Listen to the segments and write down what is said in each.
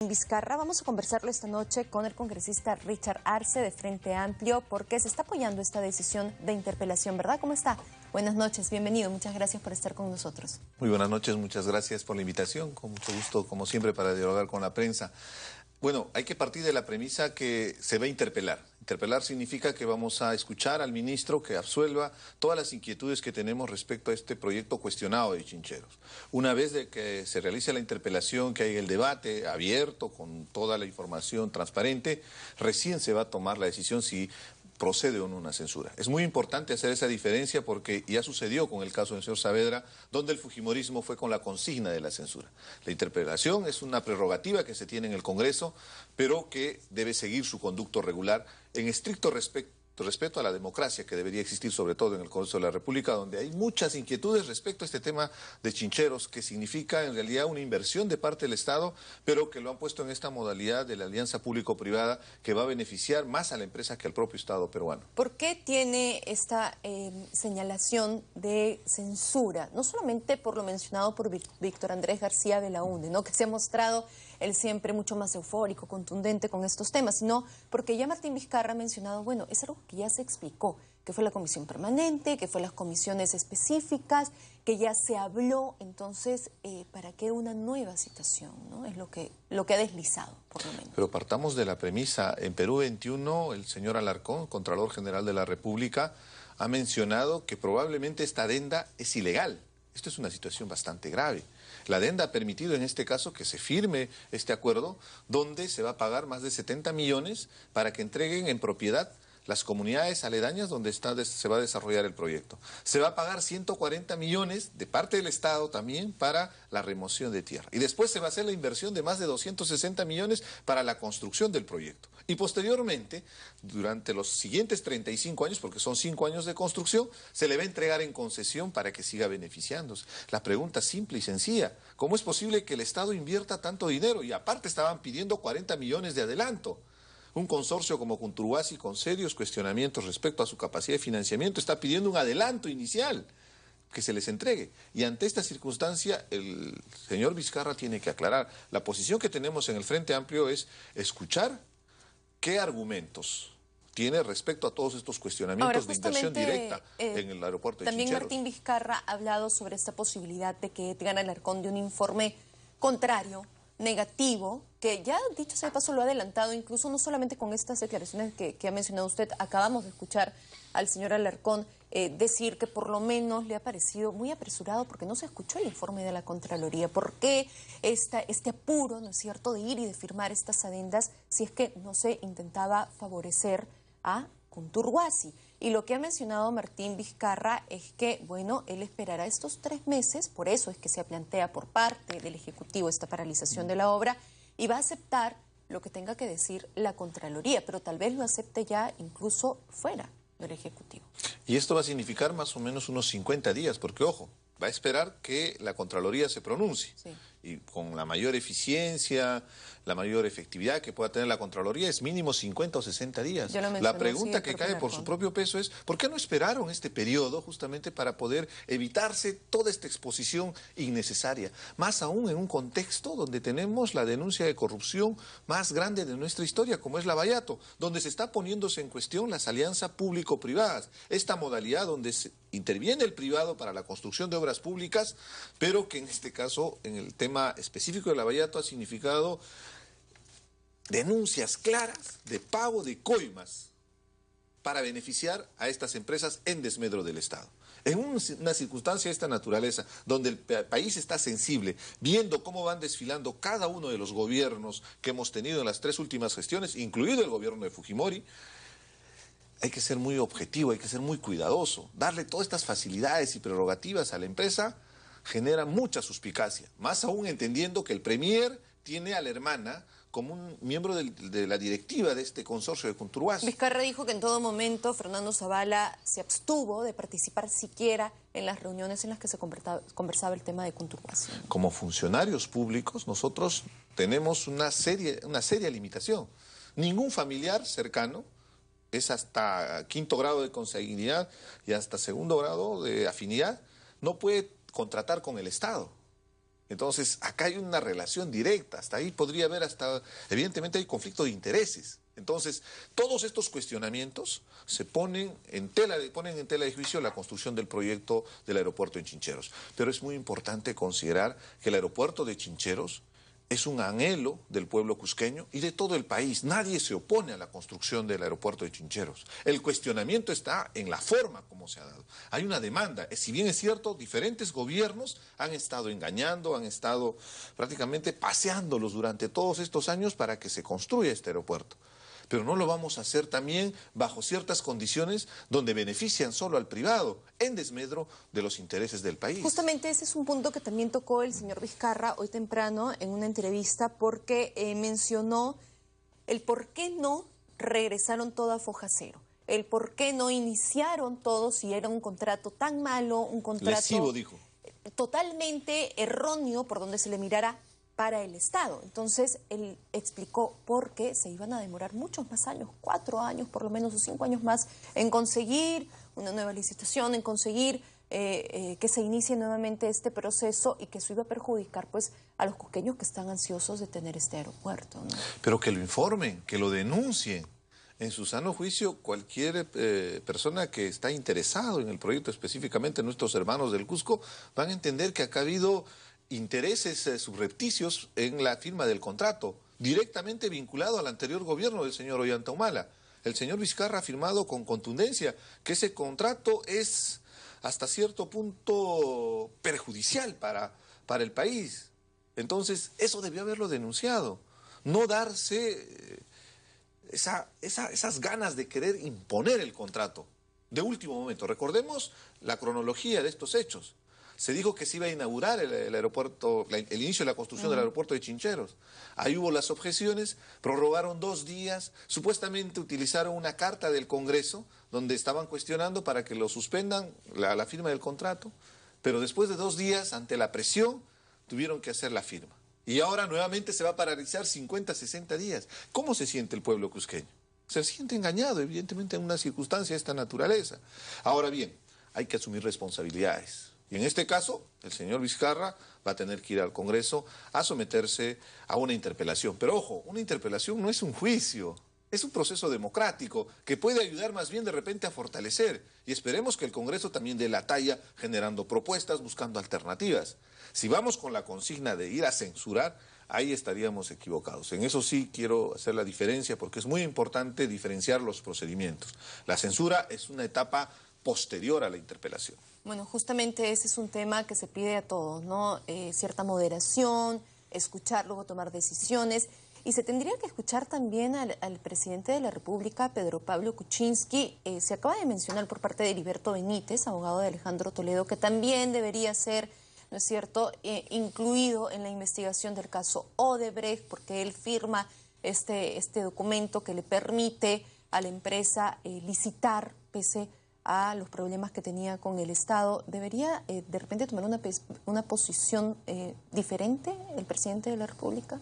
En Vizcarra vamos a conversarlo esta noche con el congresista Richard Arce de Frente Amplio porque se está apoyando esta decisión de interpelación, ¿verdad? ¿Cómo está? Buenas noches, bienvenido, muchas gracias por estar con nosotros. Muy buenas noches, muchas gracias por la invitación, con mucho gusto, como siempre, para dialogar con la prensa. Bueno, hay que partir de la premisa que se va a interpelar. Interpelar significa que vamos a escuchar al ministro que absuelva todas las inquietudes que tenemos respecto a este proyecto cuestionado de Chincheros. Una vez de que se realice la interpelación, que haya el debate abierto, con toda la información transparente, recién se va a tomar la decisión si procede o no una censura. Es muy importante hacer esa diferencia porque ya sucedió con el caso del señor Saavedra, donde el fujimorismo fue con la consigna de la censura. La interpelación es una prerrogativa que se tiene en el Congreso, pero que debe seguir su conducto regular en estricto respeto a la democracia que debería existir, sobre todo en el Congreso de la República, donde hay muchas inquietudes respecto a este tema de Chincheros, que significa en realidad una inversión de parte del Estado, pero que lo han puesto en esta modalidad de la alianza público-privada que va a beneficiar más a la empresa que al propio Estado peruano. ¿Por qué tiene esta señalación de censura? No solamente por lo mencionado por Víctor Andrés García Belaúnde, ¿no? Que se ha mostrado él siempre mucho más eufórico, contundente con estos temas, sino porque ya Martín Vizcarra ha mencionado, bueno, es algo que ya se explicó, que fue la comisión permanente, que fue las comisiones específicas, que ya se habló, entonces, ¿para qué una nueva citación? ¿No? Es lo que ha deslizado, por lo menos. Pero partamos de la premisa, en Perú 21, el señor Alarcón, Contralor General de la República, ha mencionado que probablemente esta adenda es ilegal. Esto es una situación bastante grave. La adenda ha permitido en este caso que se firme este acuerdo donde se va a pagar más de 70 millones para que entreguen en propiedad las comunidades aledañas donde se va a desarrollar el proyecto. Se va a pagar 140 millones de parte del Estado también para la remoción de tierra. Y después se va a hacer la inversión de más de 260 millones para la construcción del proyecto. Y posteriormente, durante los siguientes 35 años, porque son 5 años de construcción, se le va a entregar en concesión para que siga beneficiándose. La pregunta simple y sencilla, ¿cómo es posible que el Estado invierta tanto dinero? Y aparte estaban pidiendo 40 millones de adelanto. Un consorcio como Cunturuasi, con serios cuestionamientos respecto a su capacidad de financiamiento, está pidiendo un adelanto inicial que se les entregue. Y ante esta circunstancia, el señor Vizcarra tiene que aclarar. La posición que tenemos en el Frente Amplio es escuchar qué argumentos tiene respecto a todos estos cuestionamientos de inversión directa en el aeropuerto de También Chincheros. Martín Vizcarra ha hablado sobre esta posibilidad de que Edgar Alarcón de un informe contrario, negativo, que ya dicho sea de paso lo ha adelantado, incluso no solamente con estas declaraciones que ha mencionado usted. Acabamos de escuchar al señor Alarcón decir que por lo menos le ha parecido muy apresurado porque no se escuchó el informe de la Contraloría. ¿Por qué este apuro, no es cierto, de ir y de firmar estas adendas si es que no se intentaba favorecer a Cunturuasi? Y lo que ha mencionado Martín Vizcarra es que, bueno, él esperará estos 3 meses, por eso es que se plantea por parte del Ejecutivo esta paralización de la obra, y va a aceptar lo que tenga que decir la Contraloría, pero tal vez lo acepte ya incluso fuera del Ejecutivo. Y esto va a significar más o menos unos 50 días, porque ojo, va a esperar que la Contraloría se pronuncie. Sí. Y con la mayor eficiencia, la mayor efectividad que pueda tener la Contraloría es mínimo 50 o 60 días. La pregunta que cae por su propio peso es, ¿por qué no esperaron este periodo justamente para poder evitarse toda esta exposición innecesaria? Más aún en un contexto donde tenemos la denuncia de corrupción más grande de nuestra historia, como es Lavallato, donde se está poniéndose en cuestión las alianzas público-privadas, esta modalidad donde interviene el privado para la construcción de obras públicas, pero que en este caso, en el tema específico de Lavallato, ha significado denuncias claras de pago de coimas para beneficiar a estas empresas en desmedro del Estado. En una circunstancia de esta naturaleza, donde el país está sensible, viendo cómo van desfilando cada uno de los gobiernos que hemos tenido en las 3 últimas gestiones, incluido el gobierno de Fujimori, hay que ser muy objetivo, hay que ser muy cuidadoso. Darle todas estas facilidades y prerrogativas a la empresa genera mucha suspicacia, más aún entendiendo que el Premier tiene a la hermana como un miembro de la directiva de este consorcio de Cunturuasi. Vizcarra dijo que en todo momento Fernando Zavala se abstuvo de participar siquiera en las reuniones en las que se conversaba el tema de Cunturuasi. Como funcionarios públicos nosotros tenemos una seria limitación. Ningún familiar cercano es hasta 5º grado de consanguinidad y hasta 2º grado de afinidad, no puede contratar con el Estado. Entonces, acá hay una relación directa, hasta ahí podría haber evidentemente hay conflicto de intereses. Entonces, todos estos cuestionamientos se ponen en tela de juicio la construcción del proyecto del aeropuerto en Chincheros. Pero es muy importante considerar que el aeropuerto de Chincheros es un anhelo del pueblo cusqueño y de todo el país. Nadie se opone a la construcción del aeropuerto de Chincheros. El cuestionamiento está en la forma como se ha dado. Hay una demanda. Si bien es cierto, diferentes gobiernos han estado engañando, han estado prácticamente paseándolos durante todos estos años para que se construya este aeropuerto. Pero no lo vamos a hacer también bajo ciertas condiciones donde benefician solo al privado, en desmedro de los intereses del país. Justamente ese es un punto que también tocó el señor Vizcarra hoy temprano en una entrevista, porque mencionó el por qué no regresaron todo a foja cero, el por qué no iniciaron todo si era un contrato tan malo, un contrato lesivo, dijo, totalmente erróneo por donde se le mirara para el Estado. Entonces, él explicó por qué se iban a demorar muchos más años, 4 años por lo menos o 5 años más, en conseguir una nueva licitación, en conseguir que se inicie nuevamente este proceso, y que eso iba a perjudicar pues a los cusqueños que están ansiosos de tener este aeropuerto, ¿no? Pero que lo informen, que lo denuncien. En su sano juicio, cualquier persona que está interesado en el proyecto, específicamente nuestros hermanos del Cusco, van a entender que acá ha habido intereses subrepticios en la firma del contrato, directamente vinculado al anterior gobierno del señor Ollanta Humala. El señor Vizcarra ha afirmado con contundencia que ese contrato es hasta cierto punto perjudicial para el país. Entonces, eso debió haberlo denunciado, no darse esas ganas de querer imponer el contrato de último momento. Recordemos la cronología de estos hechos. Se dijo que se iba a inaugurar el aeropuerto, el inicio de la construcción del aeropuerto de Chincheros. Ahí hubo las objeciones, prorrogaron 2 días, supuestamente utilizaron una carta del Congreso donde estaban cuestionando para que lo suspendan la firma del contrato, pero después de 2 días, ante la presión, tuvieron que hacer la firma. Y ahora nuevamente se va a paralizar 50, 60 días. ¿Cómo se siente el pueblo cusqueño? Se siente engañado, evidentemente, en una circunstancia de esta naturaleza. Ahora bien, hay que asumir responsabilidades. Y en este caso, el señor Vizcarra va a tener que ir al Congreso a someterse a una interpelación. Pero ojo, una interpelación no es un juicio, es un proceso democrático que puede ayudar más bien de repente a fortalecer. Y esperemos que el Congreso también dé la talla generando propuestas, buscando alternativas. Si vamos con la consigna de ir a censurar, ahí estaríamos equivocados. En eso sí quiero hacer la diferencia, porque es muy importante diferenciar los procedimientos. La censura es una etapa posterior a la interpelación. Bueno, justamente ese es un tema que se pide a todos, ¿no? Cierta moderación, escuchar, luego tomar decisiones. Y se tendría que escuchar también al presidente de la República, Pedro Pablo Kuczynski. Se acaba de mencionar por parte de Heriberto Benítez, abogado de Alejandro Toledo, que también debería ser, ¿no es cierto?, incluido en la investigación del caso Odebrecht, porque él firma este documento que le permite a la empresa licitar pese a los problemas que tenía con el Estado. ¿Debería de repente tomar una posición diferente el presidente de la República?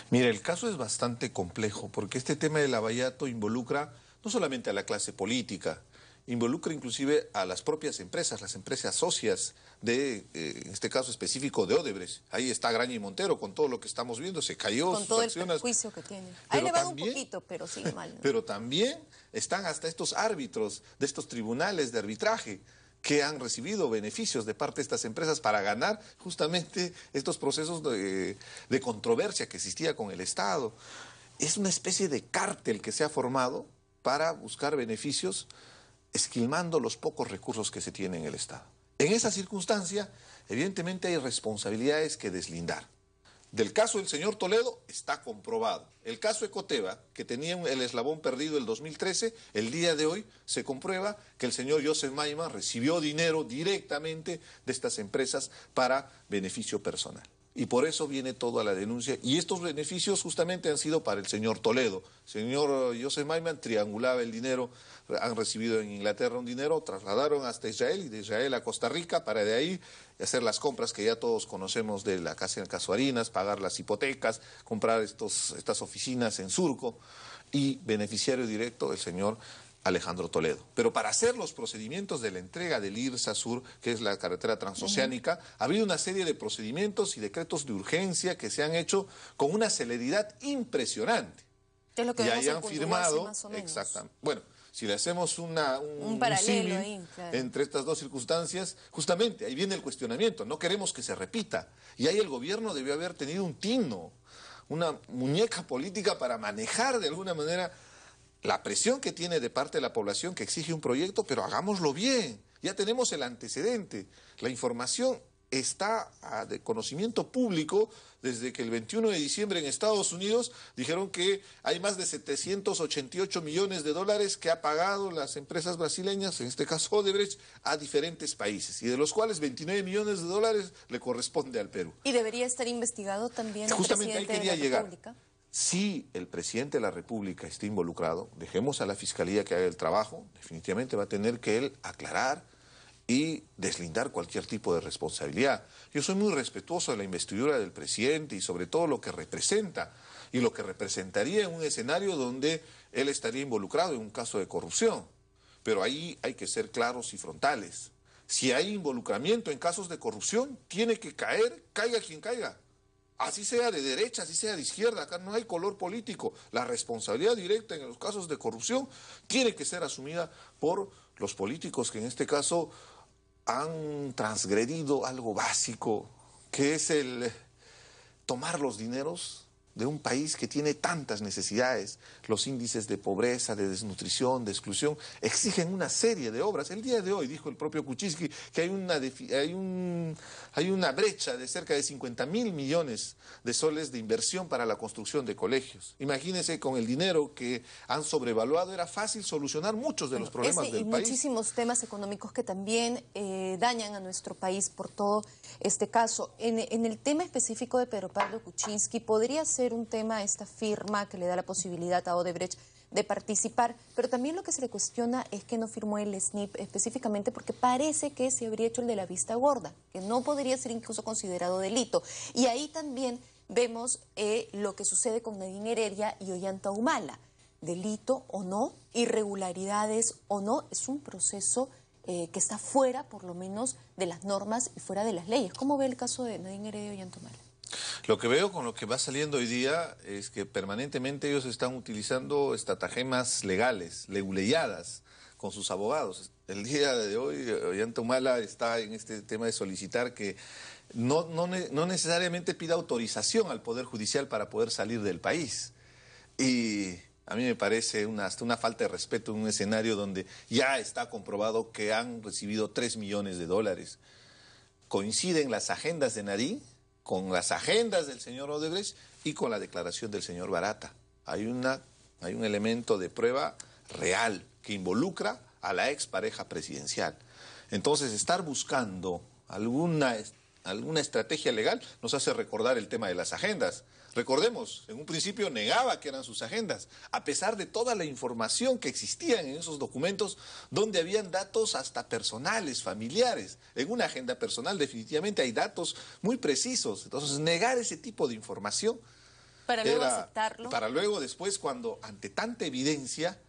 Mira, el caso es bastante complejo, porque este tema del lavallato involucra no solamente a la clase política, involucra inclusive a las propias empresas, las empresas socias de, en este caso específico, de Odebrecht. Ahí está Graña y Montero, con todo lo que estamos viendo, se cayó con sus todo acciones. El perjuicio que tiene. Ahí le va un poquito, pero sigue mal, ¿no? Pero también están hasta estos árbitros de estos tribunales de arbitraje que han recibido beneficios de parte de estas empresas para ganar justamente estos procesos de controversia que existía con el Estado. Es una especie de cártel que se ha formado para buscar beneficios, esquilmando los pocos recursos que se tienen en el Estado. En esa circunstancia, evidentemente hay responsabilidades que deslindar. Del caso del señor Toledo está comprobado. El caso Ecoteva, que tenía el eslabón perdido el 2013, el día de hoy se comprueba que el señor Joseph Maiman recibió dinero directamente de estas empresas para beneficio personal. Y por eso viene toda la denuncia. Y estos beneficios justamente han sido para el señor Toledo. El señor Joseph Maiman triangulaba el dinero, han recibido en Inglaterra un dinero, trasladaron hasta Israel y de Israel a Costa Rica para de ahí hacer las compras que ya todos conocemos de la casa en Casuarinas, pagar las hipotecas, comprar estas oficinas en Surco. Y beneficiario directo el señor Alejandro Toledo. Pero para hacer los procedimientos de la entrega del IRSA Sur, que es la carretera transoceánica, ha habido una serie de procedimientos y decretos de urgencia que se han hecho con una celeridad impresionante. ¿Qué es lo que y vemos hayan en Cundugüasi, firmado, más o menos? exactamente. Bueno, si le hacemos un paralelo símil ahí, claro, entre estas dos circunstancias, justamente ahí viene el cuestionamiento. No queremos que se repita. Y ahí el gobierno debió haber tenido un tino, una muñeca política para manejar de alguna manera la presión que tiene de parte de la población que exige un proyecto, pero hagámoslo bien. Ya tenemos el antecedente. La información está de conocimiento público desde que el 21 de diciembre en Estados Unidos dijeron que hay más de 788 millones de dólares que ha pagado las empresas brasileñas, en este caso Odebrecht, a diferentes países, y de los cuales 29 millones de dólares le corresponde al Perú. ¿Y debería estar investigado también Justamente el presidente ahí quería de la llegar. República? Si el presidente de la República está involucrado, dejemos a la Fiscalía que haga el trabajo, definitivamente va a tener que él aclarar y deslindar cualquier tipo de responsabilidad. Yo soy muy respetuoso de la investidura del presidente y sobre todo lo que representa y lo que representaría en un escenario donde él estaría involucrado en un caso de corrupción. Pero ahí hay que ser claros y frontales. Si hay involucramiento en casos de corrupción, tiene que caer, caiga quien caiga. Así sea de derecha, así sea de izquierda, acá no hay color político. La responsabilidad directa en los casos de corrupción tiene que ser asumida por los políticos que en este caso han transgredido algo básico, que es el tomar los dineros de un país que tiene tantas necesidades. Los índices de pobreza, de desnutrición, de exclusión, exigen una serie de obras. El día de hoy dijo el propio Kuczynski que hay una brecha de cerca de 50.000 millones de soles de inversión para la construcción de colegios. Imagínense, con el dinero que han sobrevaluado era fácil solucionar muchos de los problemas del país. Muchísimos temas económicos que también dañan a nuestro país por todo este caso. En el tema específico de Pedro Pablo Kuczynski, podría ser un tema esta firma que le da la posibilidad a Odebrecht de participar, pero también lo que se le cuestiona es que no firmó el SNIP específicamente porque parece que se habría hecho el de la vista gorda, que no podría ser incluso considerado delito. Y ahí también vemos lo que sucede con Nadine Heredia y Ollanta Humala. Delito o no, irregularidades o no, es un proceso que está fuera, por lo menos, de las normas y fuera de las leyes. ¿Cómo ve el caso de Nadine Heredia y Ollanta Humala? Lo que veo con lo que va saliendo hoy día es que permanentemente ellos están utilizando estratagemas legales, leguleyadas, con sus abogados. El día de hoy, Ollanta Humala está en este tema de solicitar que no necesariamente pida autorización al Poder Judicial para poder salir del país. Y a mí me parece hasta una falta de respeto en un escenario donde ya está comprobado que han recibido 3 millones de dólares. Coinciden las agendas de Nadine con las agendas del señor Odebrecht y con la declaración del señor Barata. Hay un elemento de prueba real que involucra a la expareja presidencial. Entonces, estar buscando alguna estrategia legal nos hace recordar el tema de las agendas. Recordemos, en un principio negaba que eran sus agendas, a pesar de toda la información que existía en esos documentos, donde habían datos hasta personales, familiares. En una agenda personal definitivamente hay datos muy precisos. Entonces, negar ese tipo de información para luego aceptarlo. Para luego, después, cuando ante tanta evidencia...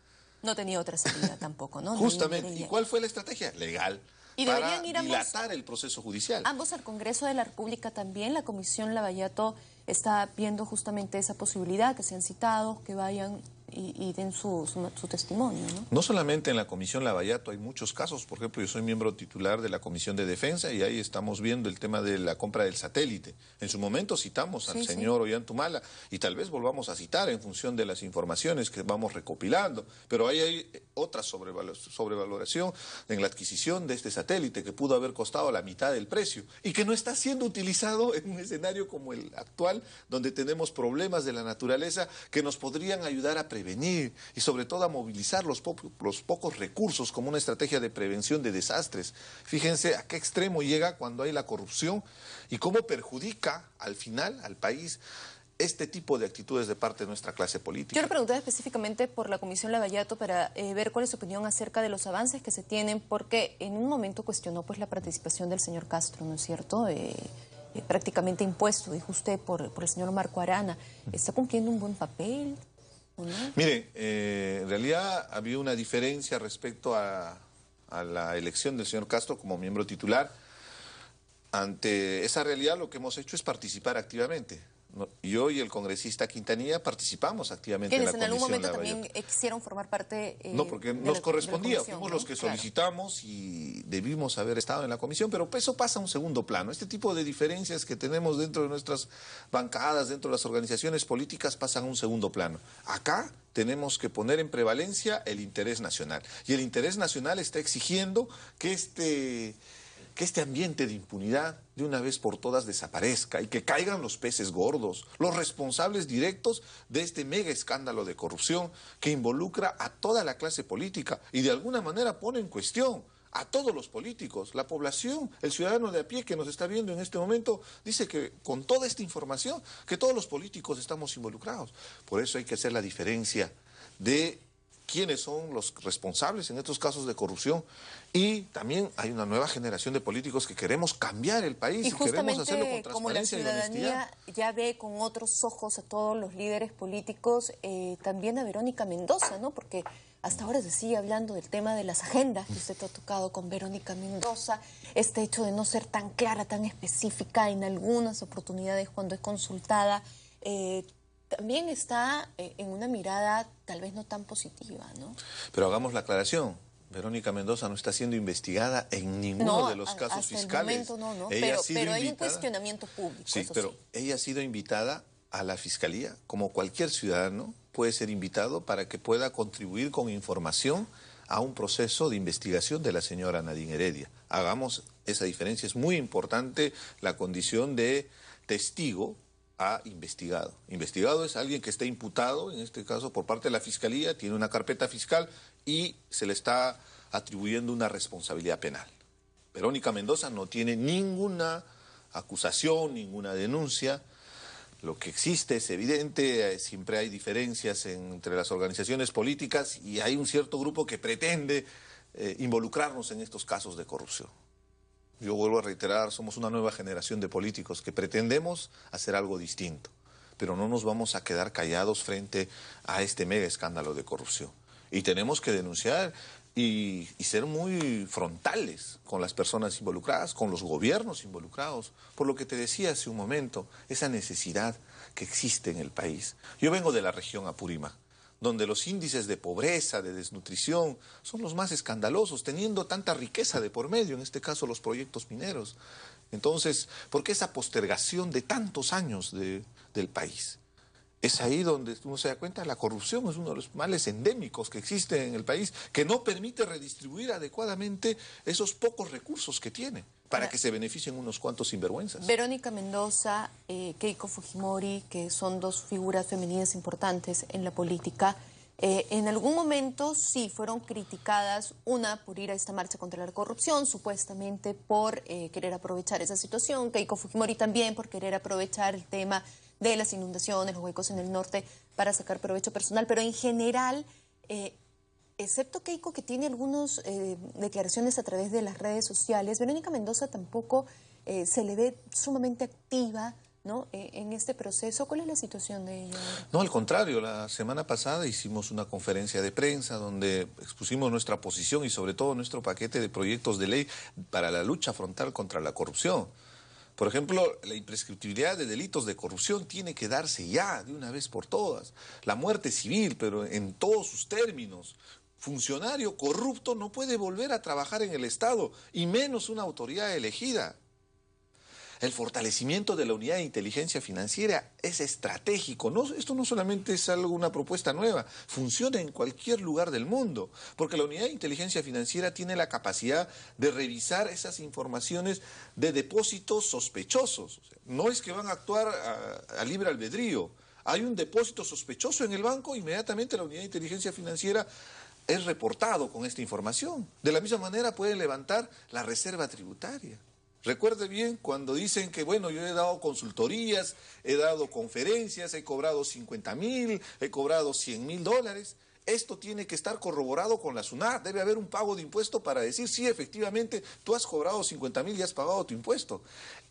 No tenía otra salida tampoco, ¿no? Justamente. ¿Y cuál fue la estrategia? Legal. Y para dilatar el proceso judicial. Ambos al Congreso de la República también. La Comisión Lavallato está viendo justamente esa posibilidad, que sean citados, que vayan y den su testimonio, ¿no? No solamente en la Comisión Lavallato, hay muchos casos. Por ejemplo, yo soy miembro titular de la Comisión de Defensa y ahí estamos viendo el tema de la compra del satélite. En su momento citamos al señor Ollanta Humala y tal vez volvamos a citar en función de las informaciones que vamos recopilando. Pero ahí hay otra sobrevaloración en la adquisición de este satélite que pudo haber costado la mitad del precio y que no está siendo utilizado en un escenario como el actual, donde tenemos problemas de la naturaleza que nos podrían ayudar a prevenir y sobre todo a movilizar los pocos recursos como una estrategia de prevención de desastres. Fíjense a qué extremo llega cuando hay la corrupción y cómo perjudica al final al país este tipo de actitudes de parte de nuestra clase política. Yo le pregunté específicamente por la Comisión Lavallato para ver cuál es su opinión acerca de los avances que se tienen, porque en un momento cuestionó pues la participación del señor Castro, ¿no es cierto?, prácticamente impuesto, dijo usted, por el señor Marco Arana. ¿Está cumpliendo un buen papel? ¿o no? Mire, en realidad había una diferencia respecto a la elección del señor Castro como miembro titular. Ante esa realidad lo que hemos hecho es participar activamente. Yo y el congresista Quintanilla participamos activamente en la Quienes en algún comisión momento Lavallato. también quisieron formar parte No, porque de nos la correspondía, comisión, fuimos ¿no? los que Claro. solicitamos y debimos haber estado en la comisión, pero eso pasa a un segundo plano. Este tipo de diferencias que tenemos dentro de nuestras bancadas, dentro de las organizaciones políticas, pasan a un segundo plano. Acá tenemos que poner en prevalencia el interés nacional. Y el interés nacional está exigiendo que este ambiente de impunidad de una vez por todas desaparezca y que caigan los peces gordos, los responsables directos de este mega escándalo de corrupción que involucra a toda la clase política y de alguna manera pone en cuestión a todos los políticos. La población, el ciudadano de a pie que nos está viendo en este momento, dice que con toda esta información, que todos los políticos estamos involucrados. Por eso hay que hacer la diferencia de quiénes son los responsables en estos casos de corrupción, y también hay una nueva generación de políticos que queremos cambiar el país y queremos hacerlo con como la transparencia y honestidad. ciudadanía ya ve con otros ojos a todos los líderes políticos, también a Verónica Mendoza, ¿no? Porque hasta ahora se sigue hablando del tema de las agendas que usted ha tocado con Verónica Mendoza, este hecho de no ser tan clara, tan específica en algunas oportunidades cuando es consultada, también está en una mirada tal vez no tan positiva, ¿no? Pero hagamos la aclaración. Verónica Mendoza no está siendo investigada en ninguno de los casos hasta fiscales. El momento no. Ella Pero hay un cuestionamiento público. Sí, eso pero sí. ella ha sido invitada a la Fiscalía, como cualquier ciudadano puede ser invitado para que pueda contribuir con información a un proceso de investigación de la señora Nadine Heredia. Hagamos esa diferencia. Es muy importante la condición de testigo a investigado. Investigado es alguien que está imputado, en este caso por parte de la Fiscalía, tiene una carpeta fiscal y se le está atribuyendo una responsabilidad penal. Verónica Mendoza no tiene ninguna acusación, ninguna denuncia. Lo que existe es evidente, siempre hay diferencias entre las organizaciones políticas y hay un cierto grupo que pretende involucrarnos en estos casos de corrupción. Yo vuelvo a reiterar, somos una nueva generación de políticos que pretendemos hacer algo distinto, pero no nos vamos a quedar callados frente a este mega escándalo de corrupción. Y tenemos que denunciar y ser muy frontales con las personas involucradas, con los gobiernos involucrados, por lo que te decía hace un momento, esa necesidad que existe en el país. Yo vengo de la región Apurímac, donde los índices de pobreza, de desnutrición, son los más escandalosos, teniendo tanta riqueza de por medio, en este caso los proyectos mineros. Entonces, ¿por qué esa postergación de tantos años del país? Es ahí donde uno se da cuenta, la corrupción es uno de los males endémicos que existe en el país, que no permite redistribuir adecuadamente esos pocos recursos que tiene, para que se beneficien unos cuantos sinvergüenzas. Verónica Mendoza, Keiko Fujimori, que son dos figuras femeninas importantes en la política, en algún momento sí fueron criticadas, una por ir a esta marcha contra la corrupción, supuestamente por querer aprovechar esa situación, Keiko Fujimori también por querer aprovechar el tema de las inundaciones, los huecos en el norte, para sacar provecho personal, pero en general, excepto Keiko, que tiene algunas declaraciones a través de las redes sociales, Verónica Mendoza tampoco se le ve sumamente activa, ¿no? En este proceso. ¿Cuál es la situación de ella ahora? No, al contrario, la semana pasada hicimos una conferencia de prensa donde expusimos nuestra posición y sobre todo nuestro paquete de proyectos de ley para la lucha frontal contra la corrupción. Por ejemplo, la imprescriptibilidad de delitos de corrupción tiene que darse ya, de una vez por todas. La muerte civil, pero en todos sus términos. Funcionario corrupto no puede volver a trabajar en el Estado, y menos una autoridad elegida. El fortalecimiento de la unidad de inteligencia financiera es estratégico. Esto no solamente es una propuesta nueva, funciona en cualquier lugar del mundo, porque la unidad de inteligencia financiera tiene la capacidad de revisar esas informaciones de depósitos sospechosos. O sea, no es que van a actuar a libre albedrío. Hay un depósito sospechoso en el banco, inmediatamente la unidad de inteligencia financiera es reportado con esta información. De la misma manera pueden levantar la reserva tributaria. Recuerde bien cuando dicen que, bueno, yo he dado consultorías, he dado conferencias, he cobrado 50.000, he cobrado $100.000. esto tiene que estar corroborado con la SUNAT. Debe haber un pago de impuesto para decir, sí, efectivamente, tú has cobrado 50.000 y has pagado tu impuesto.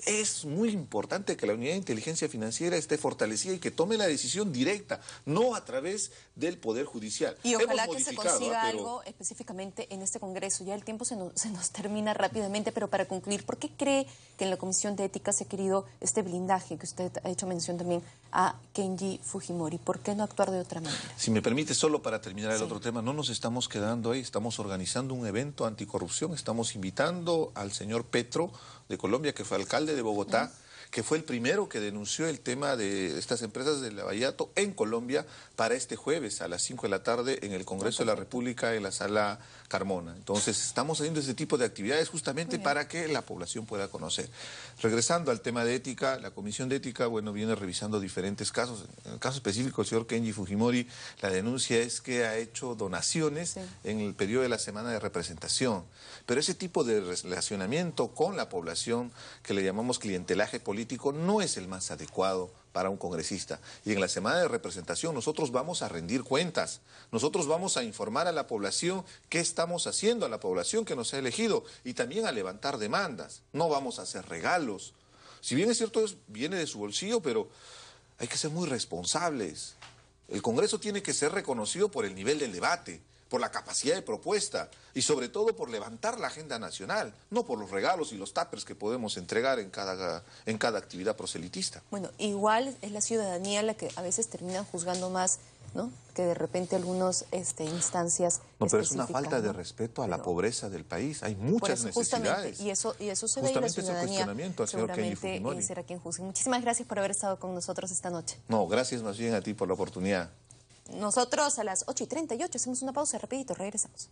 Es muy importante que la unidad de inteligencia financiera esté fortalecida y que tome la decisión directa, no a través del Poder Judicial. Y ojalá que se consiga algo específicamente en este Congreso. Ya el tiempo se nos termina rápidamente, pero para concluir, ¿por qué cree que en la Comisión de Ética se ha querido este blindaje que usted ha hecho mención también a Kenji Fujimori? ¿Por qué no actuar de otra manera? Si me permite, solo para terminar el otro tema, no nos estamos quedando ahí, estamos organizando un evento anticorrupción, estamos invitando al señor Petro de Colombia, que fue alcalde de Bogotá, que fue el primero que denunció el tema de estas empresas del lavallato en Colombia para este jueves a las 5 de la tarde en el Congreso de la República en la Sala Carmona. Entonces, estamos haciendo este tipo de actividades justamente para que la población pueda conocer. Regresando al tema de ética, la Comisión de Ética, bueno, viene revisando diferentes casos. En el caso específico del señor Kenji Fujimori, la denuncia es que ha hecho donaciones en el periodo de la semana de representación. Pero ese tipo de relacionamiento con la población, que le llamamos clientelaje político, no es el más adecuado para un congresista. Y en la semana de representación nosotros vamos a rendir cuentas, nosotros vamos a informar a la población qué estamos haciendo, a la población que nos ha elegido, y también a levantar demandas. No vamos a hacer regalos. Si bien es cierto, viene de su bolsillo, pero hay que ser muy responsables. El Congreso tiene que ser reconocido por el nivel del debate, por la capacidad de propuesta y sobre todo por levantar la agenda nacional, no por los regalos y los tuppers que podemos entregar en cada actividad proselitista. Bueno, igual es la ciudadanía la que a veces termina juzgando más, ¿no?, que de repente algunas instancias No, pero es una falta de respeto a la pobreza del país. Hay muchas necesidades. Y eso se ve, y la ciudadanía seguramente será quien juzgue. Muchísimas gracias por haber estado con nosotros esta noche. No, gracias más bien a ti por la oportunidad. Nosotros a las 8:38 hacemos una pausa rapidito, regresamos.